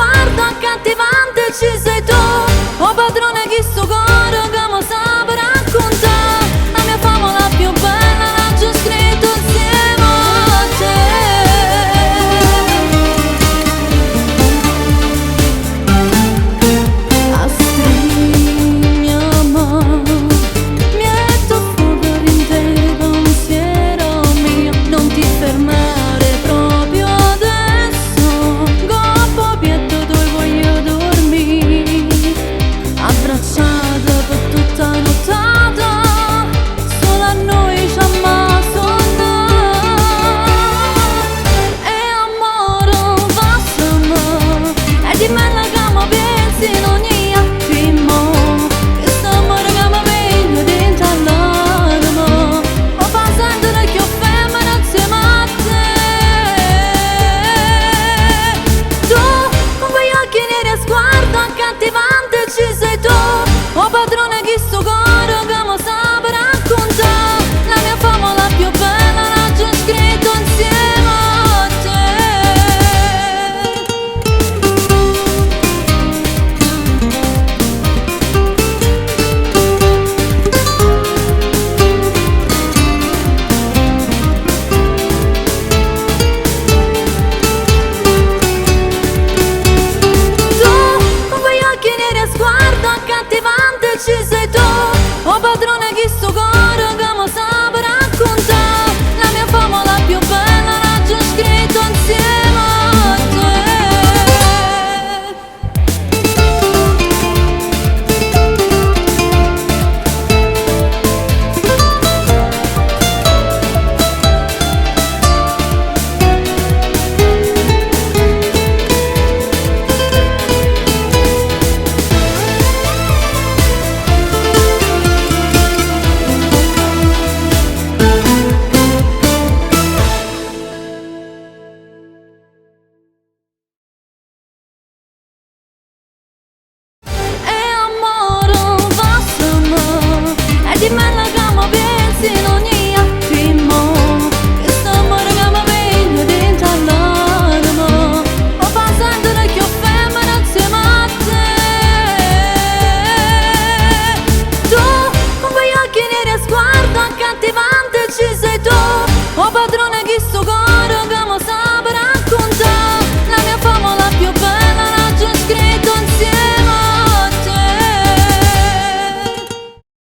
sguardo accattivante ci sei tu. Oh padrone chi sto coro che mi sape raccontare, la mia favola più bella l'ho già scritto insieme a te. A stringi amore, metto fuoco in te pensiero mio, non ti fermare proprio adesso, coppo pietto tu voglio dormire, abbracciata per tutta la nottata, solo a noi ci ammasso e amore passami, e di me la cama pensi in ogni attimo, che st'amore che mi viene dentro all'anima, o fa sentire che ho femmina insieme a te. Tu con quegli occhi neri a sguardo accattivante